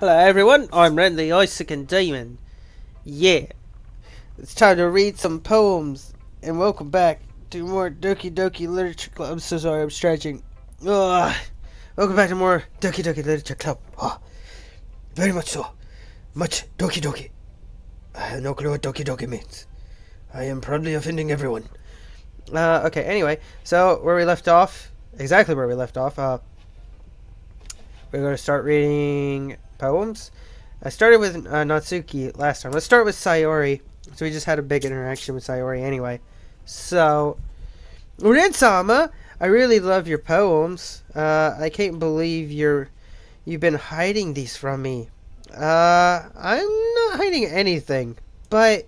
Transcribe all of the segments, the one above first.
Hello everyone, I'm Ren the Icican Demon. Yeah, it's time to read some poems, and welcome back to more Doki Literature Club. I'm so sorry, I'm stretching. Ugh. Welcome back to more Doki Literature Club. Oh, very much so. Much Doki. I have no clue what Doki means. I am probably offending everyone. Okay, anyway, so where we left off, exactly where we left off, we're going to start reading poems. I started with Natsuki last time. Let's start with Sayori. So we just had a big interaction with Sayori anyway. So, Rin-sama, I really love your poems. I can't believe you've been hiding these from me. I'm not hiding anything, but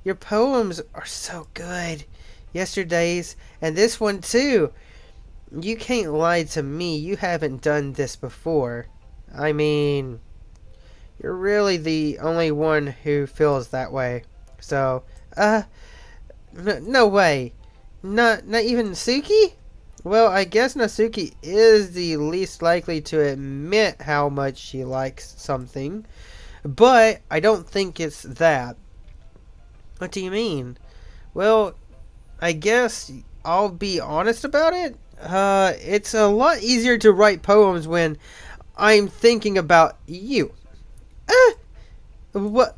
your poems are so good. Yesterday's and this one too. You can't lie to me. You haven't done this before. I mean, you're really the only one who feels that way. So, no way. Not even Natsuki? Well, I guess Natsuki is the least likely to admit how much she likes something. But I don't think it's that. What do you mean? Well, I guess I'll be honest about it. It's a lot easier to write poems when I'm thinking about you. What?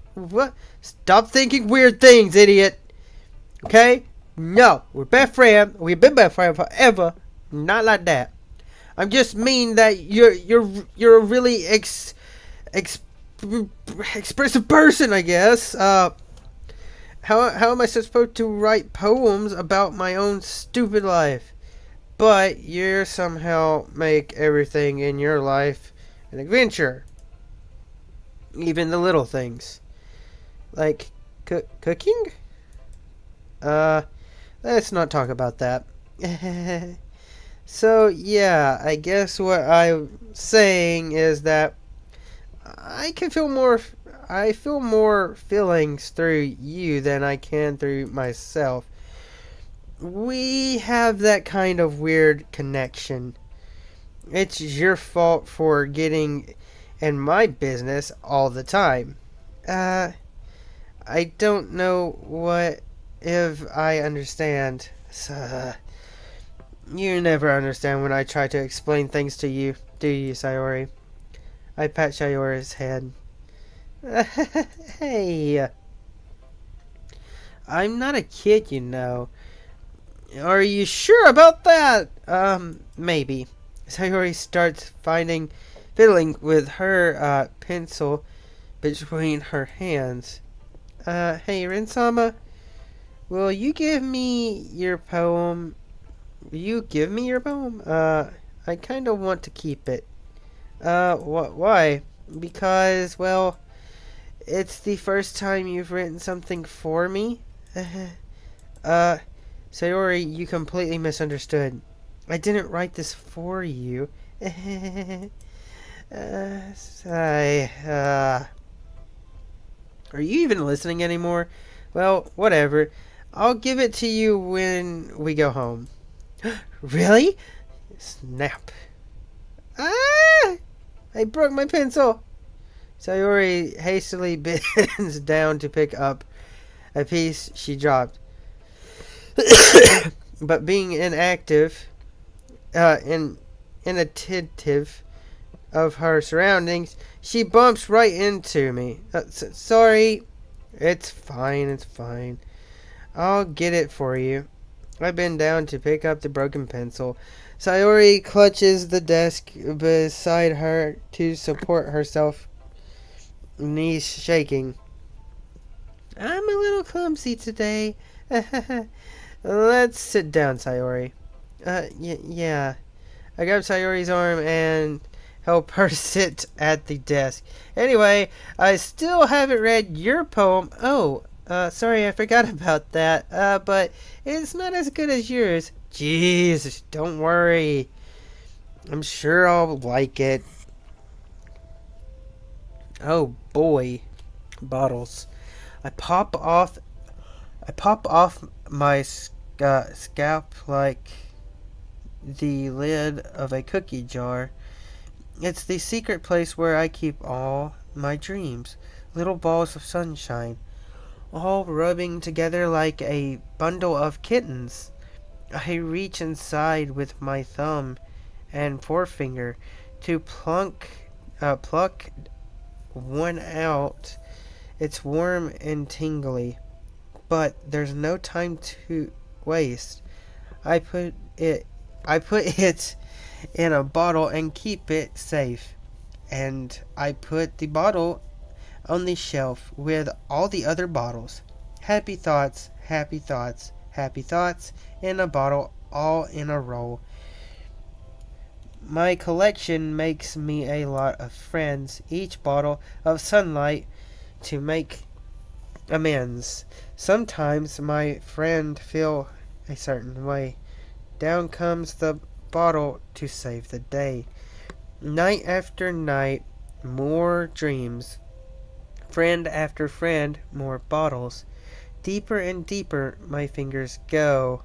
Stop thinking weird things, idiot. Okay? No, we're best friends. We've been best friends forever. Not like that. I'm just mean that you're a really expressive person, I guess. How am I supposed to write poems about my own stupid life? But you somehow make everything in your life an adventure. Even the little things. Like cooking? Let's not talk about that. So, yeah, I guess what I'm saying is that I feel more feelings through you than I can through myself. We have that kind of weird connection. It's your fault for getting in my business all the time. I don't know what if I understand. You never understand when I try to explain things to you, do you, Sayori? I pat Sayori's head. Hey, I'm not a kid, you know. Are you sure about that? Maybe. Sayori starts fiddling with her pencil between her hands. Hey, Rin-sama, will you give me your poem? Will you give me your poem? I kind of want to keep it. Why? Because, well, it's the first time you've written something for me. Sayori, you completely misunderstood. I didn't write this for you. Are you even listening anymore? Well, whatever. I'll give it to you when we go home. Really? Snap. Ah! I broke my pencil. Sayori hastily bends down to pick up a piece she dropped. But being inattentive of her surroundings, she bumps right into me. Sorry. It's fine. I'll get it for you. I bend down to pick up the broken pencil. Sayori clutches the desk beside her to support herself, knees shaking. I'm a little clumsy today. Let's sit down, Sayori. Yeah. I grab Sayori's arm and help her sit at the desk. Anyway, I still haven't read your poem. Oh, sorry, I forgot about that. But it's not as good as yours. Jeez, don't worry. I'm sure I'll like it. Oh boy, bottles. I pop off my scalp like the lid of a cookie jar. It's the secret place where I keep all my dreams. Little balls of sunshine, all rubbing together like a bundle of kittens. I reach inside with my thumb and forefinger to pluck one out. It's warm and tingly, but there's no time to waste. I put it I put it in a bottle and keep it safe. And I put the bottle on the shelf with all the other bottles. Happy thoughts, happy thoughts, happy thoughts in a bottle, all in a row. My collection makes me a lot of friends, each bottle of sunlight to make amends. Sometimes my friend feel a certain way. Down comes the bottle to save the day. Night after night, more dreams. Friend after friend, more bottles. Deeper and deeper my fingers go,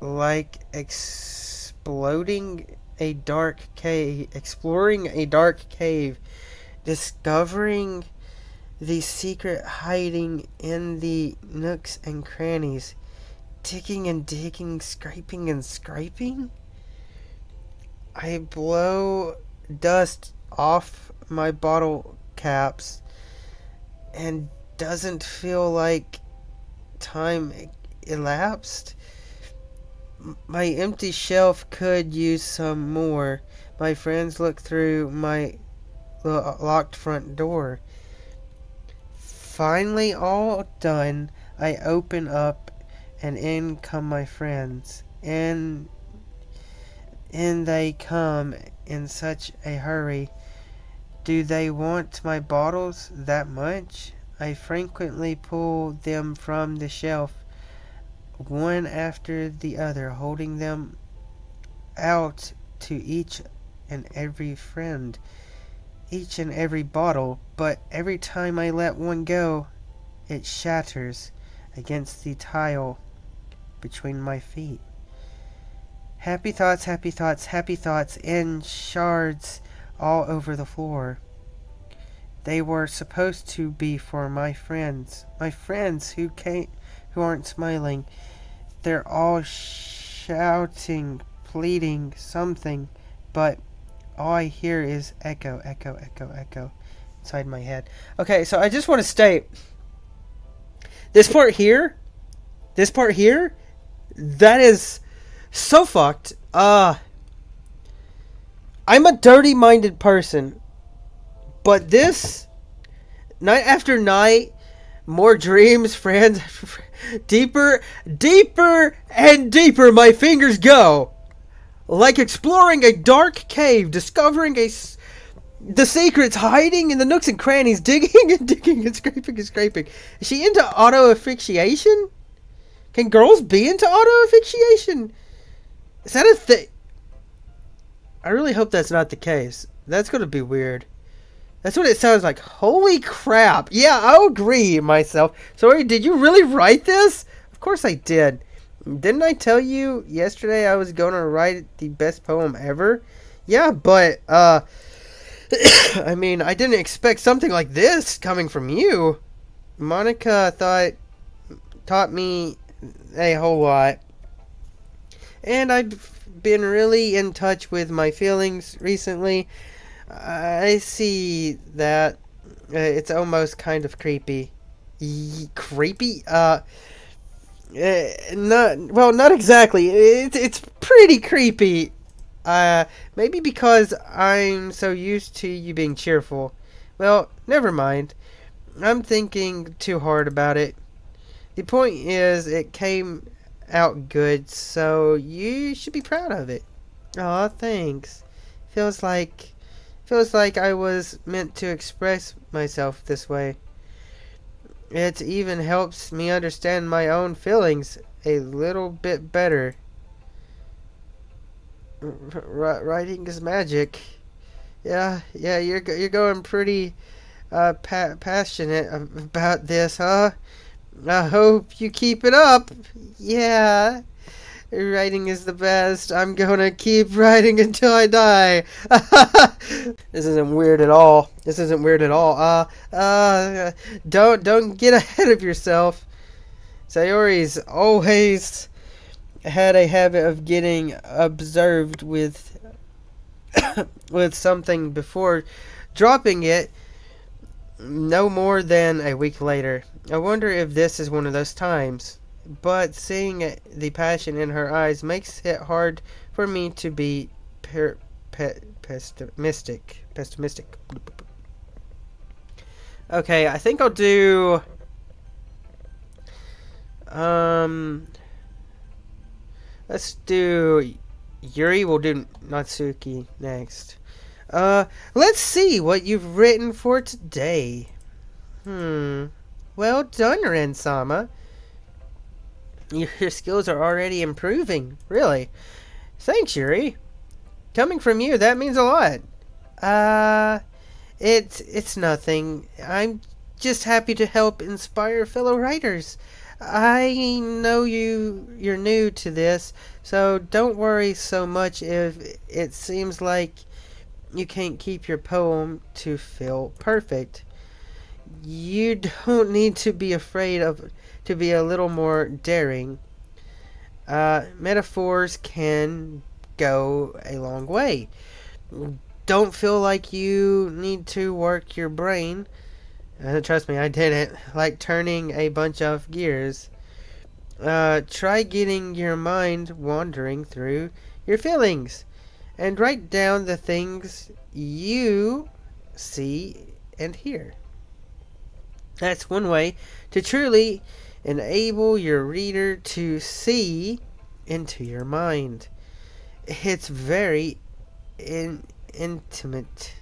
like exploring a dark cave, discovering the secret hiding in the nooks and crannies, digging and digging, scraping and scraping. I blow dust off my bottle caps and doesn't feel like time elapsed. My empty shelf could use some more. My friends look through my locked front door. Finally all done, I open up and in come my friends. And they come in such a hurry. Do they want my bottles that much? I frequently pull them from the shelf, one after the other, holding them out to each and every friend, each and every bottle, but every time I let one go, it shatters against the tile between my feet. Happy thoughts, happy thoughts, happy thoughts in shards all over the floor. They were supposed to be for my friends who aren't smiling. They're all shouting, pleading something, but all I hear is echo, echo, echo, echo inside my head. Okay, so I just want to state this part here, that is so fucked. I'm a dirty-minded person, but this, night after night, more dreams, friends, deeper, deeper, and deeper my fingers go. Like exploring a dark cave, discovering the secrets hiding in the nooks and crannies, digging and digging and scraping and scraping. Is she into auto asphyxiation? Can girls be into auto asphyxiation? Is that a thing? I really hope that's not the case. That's going to be weird. That's what it sounds like. Holy crap. Yeah, I'll agree myself. Sorry, did you really write this? Of course I did. Didn't I tell you yesterday I was going to write the best poem ever? Yeah, but, I mean, I didn't expect something like this coming from you. Monica taught me a whole lot. And I've been really in touch with my feelings recently. I see that it's almost kind of creepy. Creepy? Not exactly. It's pretty creepy. Maybe because I'm so used to you being cheerful. Well, never mind. I'm thinking too hard about it. The point is, it came out good, so you should be proud of it. Aw, thanks. Feels like I was meant to express myself this way. It even helps me understand my own feelings a little bit better. Writing is magic. Yeah, you're going pretty passionate about this, huh? I hope you keep it up. Yeah. Writing is the best. I'm gonna keep writing until I die. This isn't weird at all. This isn't weird at all. Don't get ahead of yourself. Sayori's always had a habit of getting observed with with something before dropping it no more than a week later. I wonder if this is one of those times. But seeing the passion in her eyes makes it hard for me to be pessimistic. Okay, I think I'll do... let's do Yuri. We'll do Natsuki next. Let's see what you've written for today. Well done, Ren-sama. Your skills are already improving. Really? Thanks, Yuri. Coming from you, that means a lot. It's nothing. I'm just happy to help inspire fellow writers. I know you're new to this, so don't worry so much if it seems like you can't keep your poem to feel perfect. You don't need to be afraid to be a little more daring. Metaphors can go a long way. Don't feel like you need to work your brain. Trust me, I didn't. Like turning a bunch of gears. Try getting your mind wandering through your feelings. And write down the things you see and hear. That's one way to truly enable your reader to see into your mind. It's very intimate.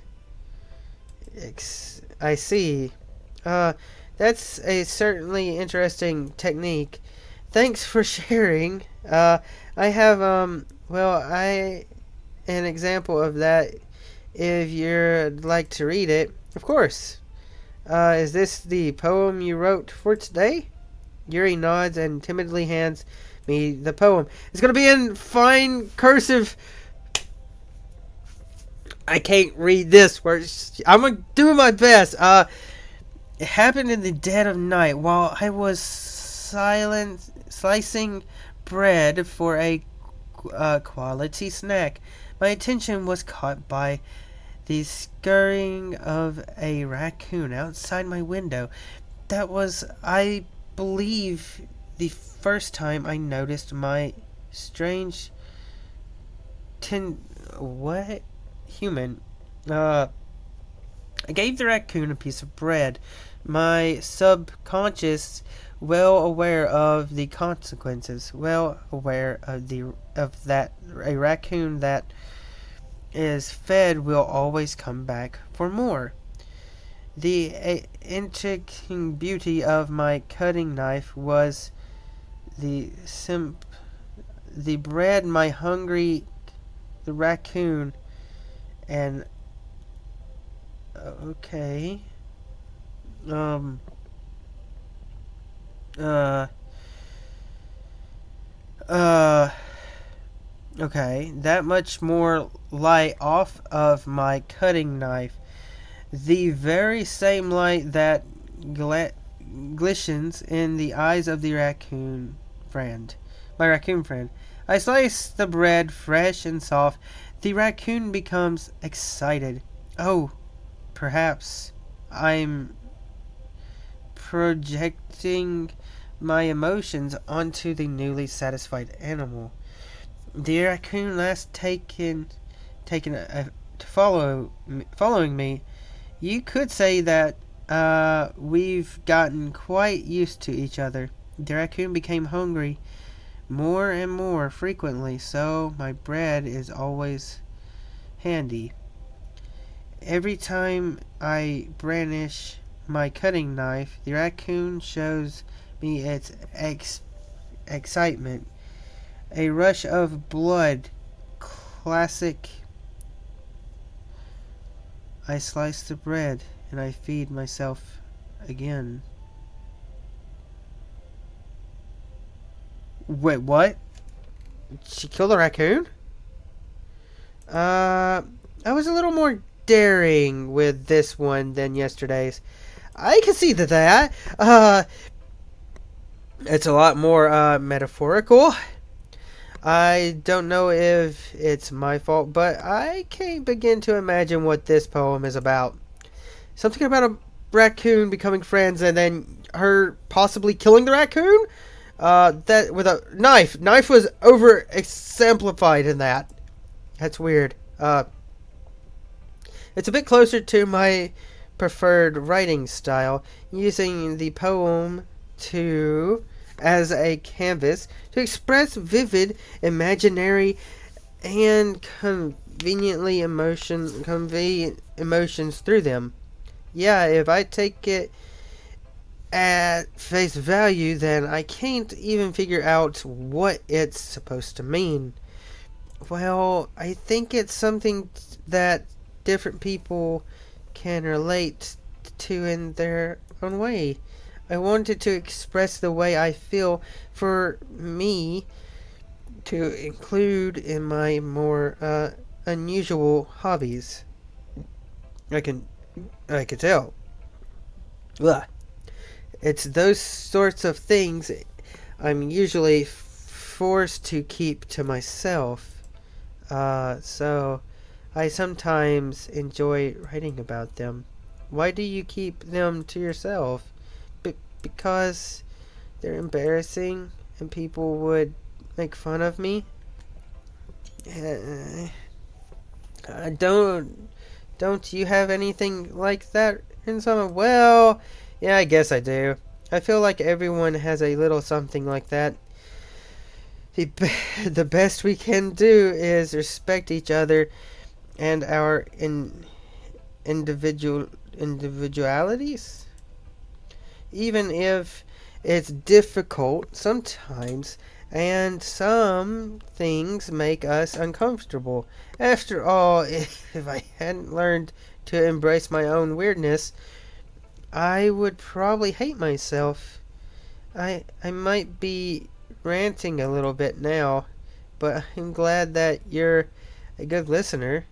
I see. That's a certainly interesting technique. Thanks for sharing. I have an example of that if you'd like to read it. Of course. Is this the poem you wrote for today? Yuri nods and timidly hands me the poem. It's going to be in fine cursive. I can't read this. I'm going to do my best. It happened in the dead of night while I was slicing bread for a quality snack. My attention was caught by the scurrying of a raccoon outside my window. That was, I believe, the first time I noticed my strange human. I gave the raccoon a piece of bread. My subconscious, well aware of the consequences, well aware of that a raccoon that is fed will always come back for more. The intriguing beauty of my cutting knife was the bread, the raccoon, and okay. Okay, that much more light off of my cutting knife. The very same light that glistens in the eyes of the raccoon friend. My raccoon friend. I slice the bread fresh and soft. The raccoon becomes excited. Oh, perhaps I'm projecting my emotions onto the newly satisfied animal. The raccoon last taken following me. You could say that we've gotten quite used to each other. The raccoon became hungry more and more frequently, so my bread is always handy. Every time I brandish my cutting knife, the raccoon shows me its excitement. A rush of blood. Classic. I slice the bread and I feed myself again. Wait, what? She killed a raccoon? I was a little more daring with this one than yesterday's. I can see that. It's a lot more metaphorical. I don't know if it's my fault, but I can't begin to imagine what this poem is about. Something about a raccoon becoming friends and then her possibly killing the raccoon? That with a knife. Knife was over exemplified in that. That's weird. It's a bit closer to my preferred writing style, using the poem as a canvas to express vivid, imaginary, and convey emotions through them. Yeah, if I take it at face value, then I can't even figure out what it's supposed to mean. Well, I think it's something that different people can relate to in their own way. I wanted to express the way I feel for me to include in my more unusual hobbies. I can tell. Ugh. It's those sorts of things I'm usually forced to keep to myself. So I sometimes enjoy writing about them. Why do you keep them to yourself? Because they're embarrassing and people would make fun of me? Don't you have anything like that in some? Well, yeah, I guess I do. I feel like everyone has a little something like that. The best we can do is respect each other and our individualities. Even if it's difficult sometimes, and some things make us uncomfortable. After all, if I hadn't learned to embrace my own weirdness, I would probably hate myself. I might be ranting a little bit now, but I'm glad that you're a good listener.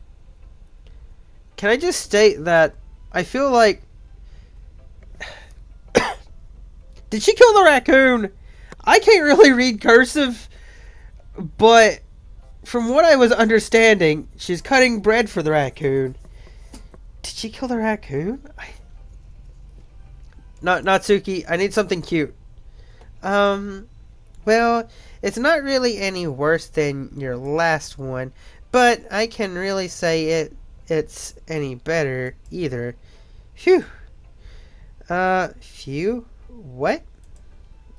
Can I just state that I feel like... Did she kill the raccoon? I can't really read cursive, but from what I was understanding, she's cutting bread for the raccoon. Did she kill the raccoon? Not Suki. I need something cute. Well, it's not really any worse than your last one, but I can really say it's any better either. Phew. Phew? What?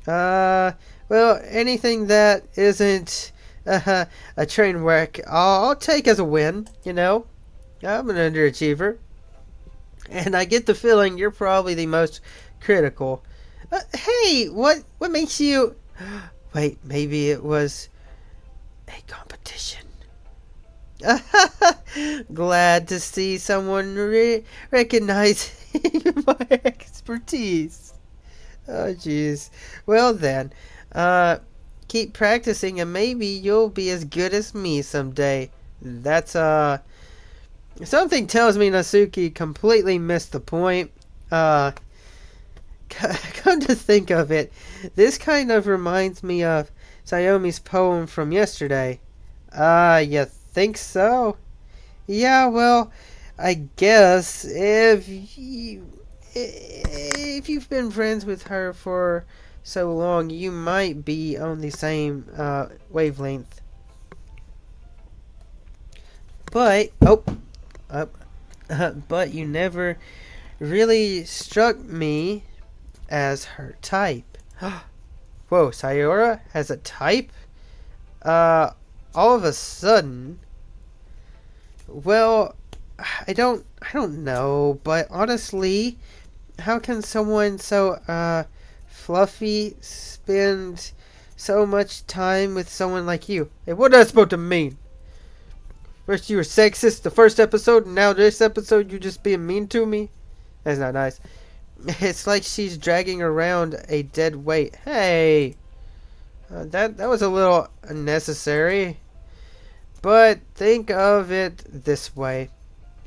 Well, anything that isn't a train wreck, I'll take as a win, you know? I'm an underachiever. And I get the feeling you're probably the most critical. Hey, what makes you... Wait, maybe it was a competition. Glad to see someone recognizing my expertise. Oh, jeez. Well then, keep practicing and maybe you'll be as good as me someday. That's, something tells me Natsuki completely missed the point. Come to think of it, this kind of reminds me of Sayomi's poem from yesterday. You think so? Yeah, well, I guess if you've been friends with her for so long, you might be on the same wavelength. But but you never really struck me as her type. Whoa, Sayora has a type? All of a sudden. Well, I don't know, but honestly, how can someone so fluffy spend so much time with someone like you? Hey, what is that supposed to mean? First you were sexist the first episode, and now this episode you just being mean to me? That's not nice. It's like she's dragging around a dead weight. Hey! That was a little unnecessary. But think of it this way.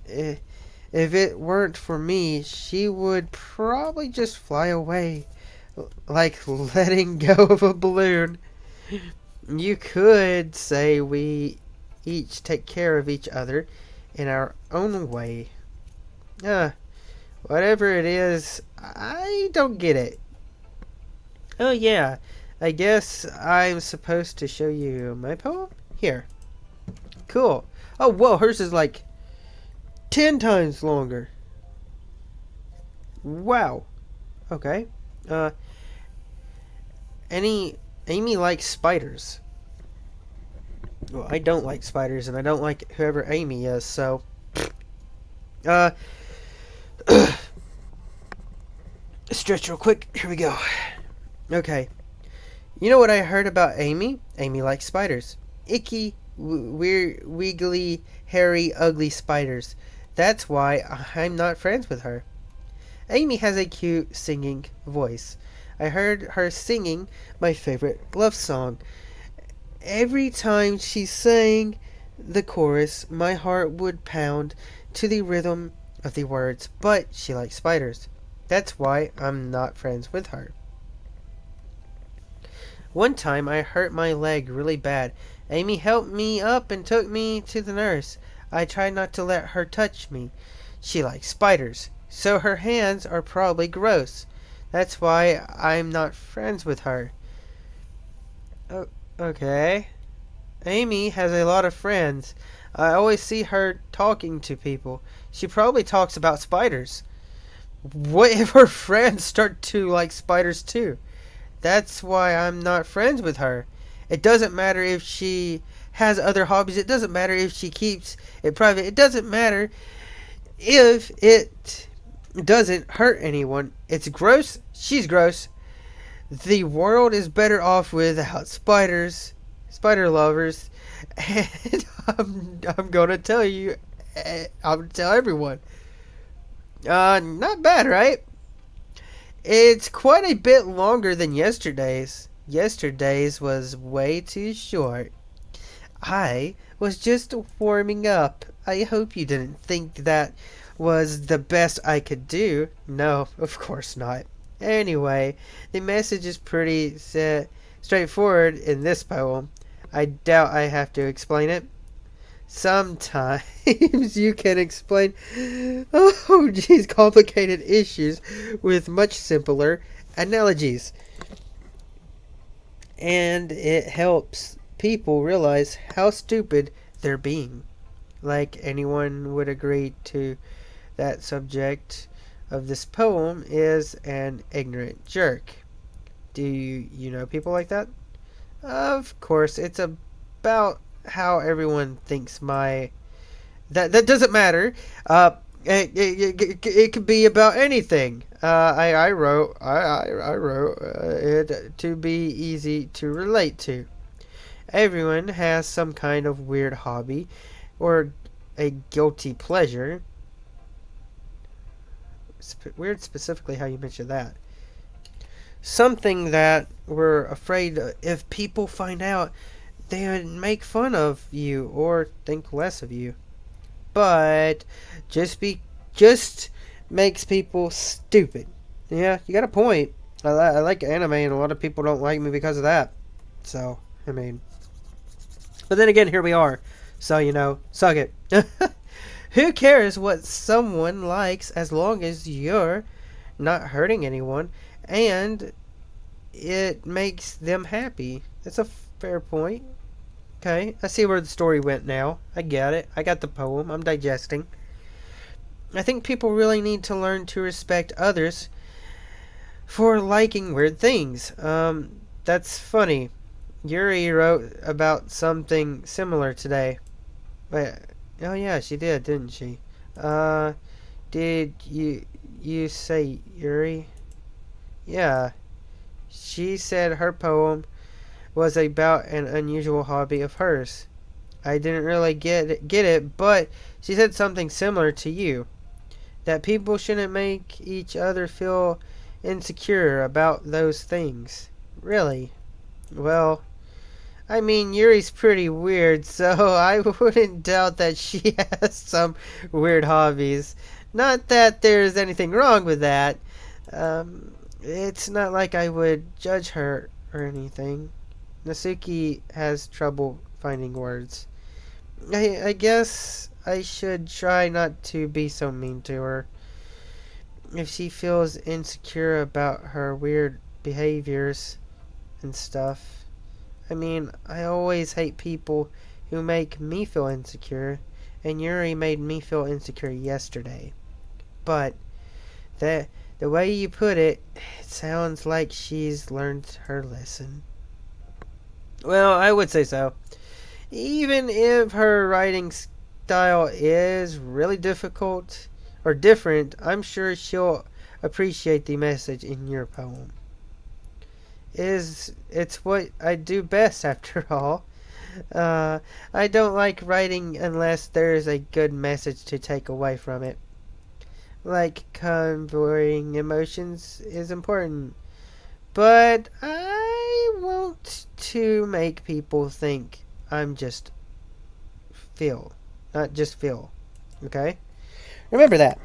If it weren't for me, she would probably just fly away. Like letting go of a balloon. You could say we each take care of each other in our own way. Whatever it is, I don't get it. Oh yeah, I guess I'm supposed to show you my poem? Here. Cool. Oh, whoa, hers is like 10 times longer. Wow. Okay. Amy likes spiders. Well, I don't like spiders, and I don't like whoever Amy is, so... Stretch real quick. Here we go. Okay. You know what I heard about Amy? Amy likes spiders. Icky, weird, wiggly, hairy, ugly spiders. That's why I'm not friends with her. Amy has a cute singing voice. I heard her singing my favorite love song. Every time she sang the chorus, my heart would pound to the rhythm of the words, but she likes spiders. That's why I'm not friends with her. One time I hurt my leg really bad. Amy helped me up and took me to the nurse. I tried not to let her touch me. She likes spiders, so her hands are probably gross. That's why I'm not friends with her. Oh, okay. Amy has a lot of friends. I always see her talking to people. She probably talks about spiders. What if her friends start to like spiders too? That's why I'm not friends with her. It doesn't matter if she has other hobbies. It doesn't matter if she keeps it private. It doesn't matter if it doesn't hurt anyone. It's gross. She's gross. The world is better off without spiders, spider lovers, and I'm gonna tell you. I'm gonna tell everyone. Not bad, right? It's quite a bit longer than yesterday's. Yesterday's was way too short. I was just warming up. I hope you didn't think that was the best I could do. No, of course not. Anyway, the message is pretty straightforward in this poem. I doubt I have to explain it. Sometimes you can explain complicated issues with much simpler analogies. And it helps people realize how stupid they're being. Like anyone would agree to, that subject of this poem is an ignorant jerk. Do you know people like that? Of course, it's about how everyone thinks that doesn't matter. It could be about anything. I wrote it to be easy to relate to. Everyone has some kind of weird hobby or a guilty pleasure. Weird specifically how you mentioned that. Something that we're afraid if people find out, they would make fun of you or think less of you. But just makes people stupid. Yeah, you got a point. I like anime, and a lot of people don't like me because of that. So, I mean. But then again, here we are. So, suck it. Who cares what someone likes as long as you're not hurting anyone and it makes them happy? That's a fair point. Okay, I see where the story went now. I get it. I got the poem. I'm digesting. I think people really need to learn to respect others for liking weird things. That's funny. Yuri wrote about something similar today. Wait, oh yeah, she did, didn't she? Did you say Yuri? Yeah. She said her poem was about an unusual hobby of hers. I didn't really get it, but she said something similar to you. That people shouldn't make each other feel insecure about those things. Really? Well, I mean, Yuri's pretty weird, so I wouldn't doubt that she has some weird hobbies. Not that there's anything wrong with that. It's not like I would judge her or anything. Nasuki has trouble finding words. I guess I should try not to be so mean to her. If she feels insecure about her weird behaviors and stuff. I mean, I always hate people who make me feel insecure, and Yuri made me feel insecure yesterday. But the way you put it, it sounds like she's learned her lesson. Well, I would say so. Even if her writing style is really difficult or different, I'm sure she'll appreciate the message in your poem. It's what I do best after all. I don't like writing unless there's a good message to take away from it. Like conveying emotions is important, but I want to make people think I'm just feel, not just feel. Okay? Remember that.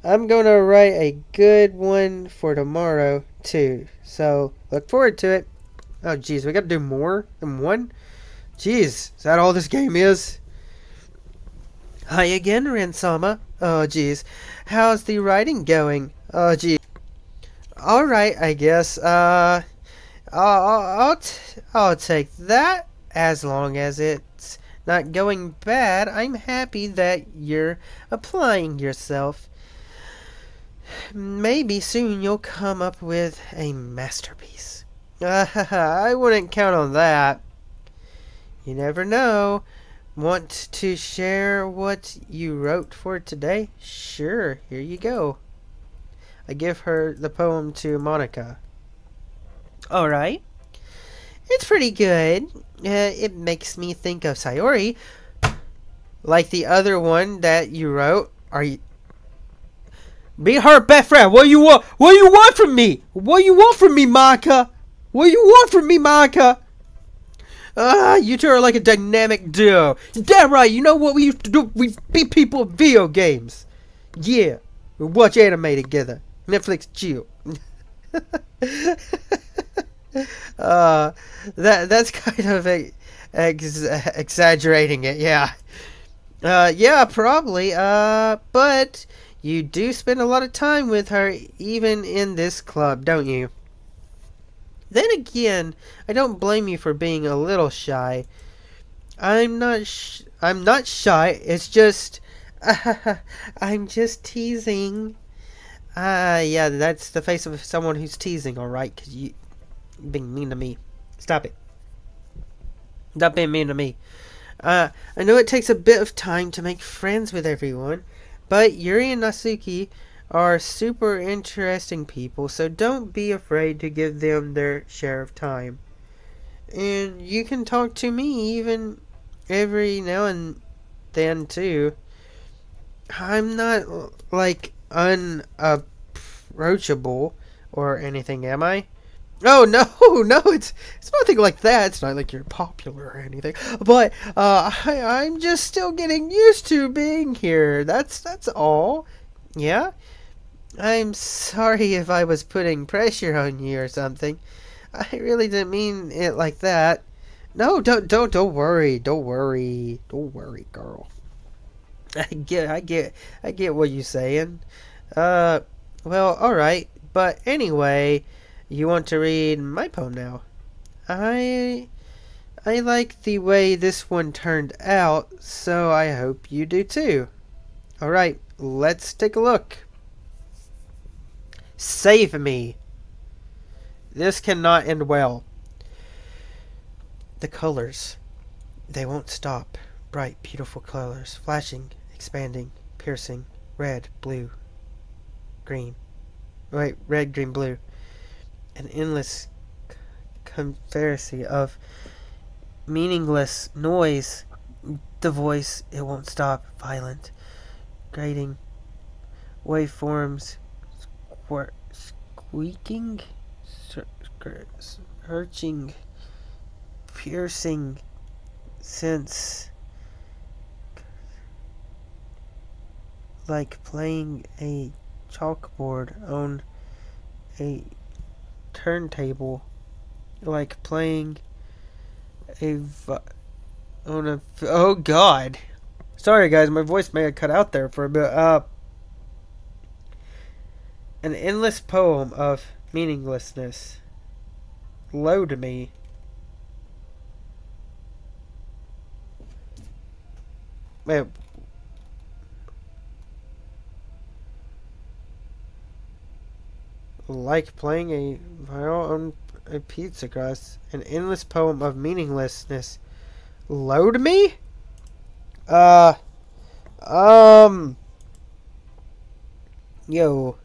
I'm going to write a good one for tomorrow, too. So, look forward to it. Oh, jeez, we got to do more than one? Jeez, is that all this game is? Hi again, Ransama. Oh, jeez. How's the writing going? Oh, jeez. Alright, I guess. I'll take that. As long as it's not going bad, I'm happy that you're applying yourself. Maybe soon you'll come up with a masterpiece. I wouldn't count on that. You never know. Want to share what you wrote for today? Sure, here you go. I give her the poem to Monica. Alright. It's pretty good. It makes me think of Sayori. Like the other one that you wrote. Are you... Be her best friend. What you want? What you want from me? What you want from me, Monica? What you want from me, Monica? You two are like a dynamic duo. Damn right. You know what we used to do? We beat people in video games. Yeah. We watch anime together. Netflix chill. That's kind of exaggerating it. Yeah. Yeah, probably. But you do spend a lot of time with her, even in this club, don't you? Then again, I don't blame you for being a little shy. I'm not shy. It's just, I'm just teasing. Yeah, that's the face of someone who's teasing, alright? Because you're being mean to me. Stop it. Stop being mean to me. I know it takes a bit of time to make friends with everyone, but Yuri and Nasuki are super interesting people, so don't be afraid to give them their share of time. And you can talk to me even every now and then, too. I'm not, like, unapproachable or anything, am I? Oh, no, it's nothing like that. It's not like you're popular or anything. But, I'm just still getting used to being here. That's all. Yeah? I'm sorry if I was putting pressure on you or something. I really didn't mean it like that. No, don't worry. Don't worry, girl. I get what you're saying. Well, alright. But anyway, you want to read my poem now? I like the way this one turned out, so I hope you do too. Alright, let's take a look. Save me. This cannot end well. The colors, they won't stop. Bright, beautiful colors, flashing, expanding, piercing, red, blue, green. Wait, red, green, blue. An endless conspiracy of meaningless noise. The voice, it won't stop. Violent, grating, waveforms, squeaking, searching, piercing sense, like playing a chalkboard on a turntable, like playing on a. Oh God! Sorry, guys, my voice may have cut out there for a bit. An endless poem of meaninglessness. Load me. Wait. Like playing a viol on a pizza crust. An endless poem of meaninglessness. Load me? Yo.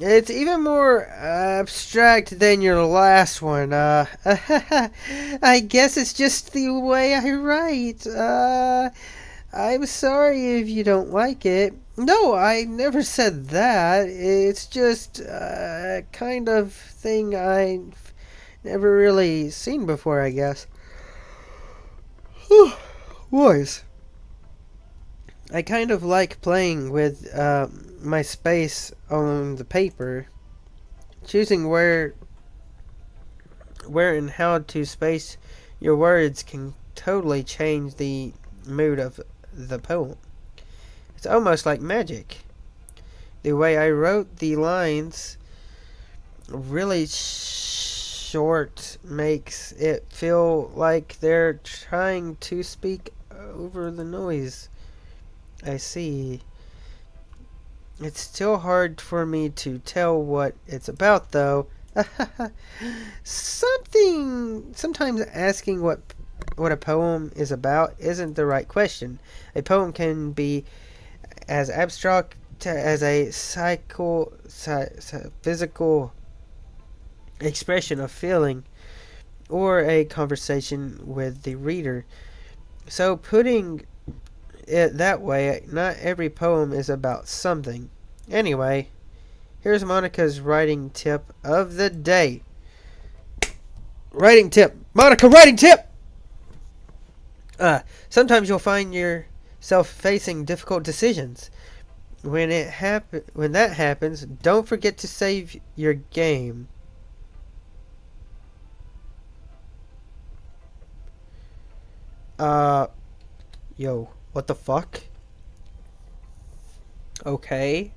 It's even more abstract than your last one. I guess it's just the way I write. I'm sorry if you don't like it. No, I never said that. It's just a kind of thing I've never really seen before, I guess. Boys. I kind of like playing with my space on the paper. Choosing where and how to space your words can totally change the mood of the poem. It's almost like magic. The way I wrote the lines really short makes it feel like they're trying to speak over the noise. I see. It's still hard for me to tell what it's about, though. Sometimes asking what a poem is about isn't the right question. A poem can be as abstract as a physical expression of feeling or a conversation with the reader. So putting it that way, not every poem is about something. Anyway, here's Monica's writing tip of the day. Writing tip. Monica, writing tip! Sometimes you'll find yourself facing difficult decisions. When that happens, don't forget to save your game. Yo, what the fuck? Okay.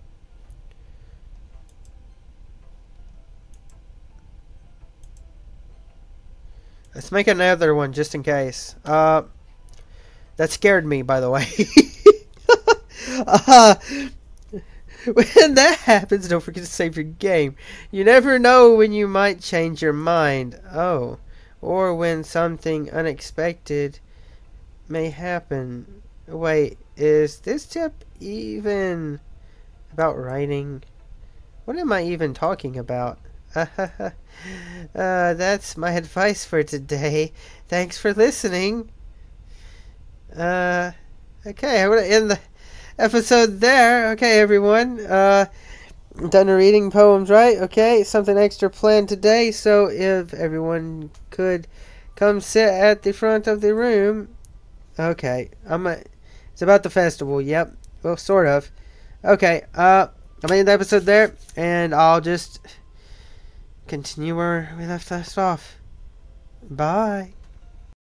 Let's make another one just in case. That scared me, by the way. When that happens, don't forget to save your game. You never know when you might change your mind. Oh. Or when something unexpected may happen. Wait, is this tip even about writing? What am I even talking about? That's my advice for today. Thanks for listening. Okay, I'm gonna end the episode there. Okay, everyone. Done reading poems, right? Okay, something extra planned today. So if everyone could come sit at the front of the room. Okay, it's about the festival. Yep. Well, sort of. Okay. I'm gonna end the episode there, and I'll just continue where we left us off. Bye.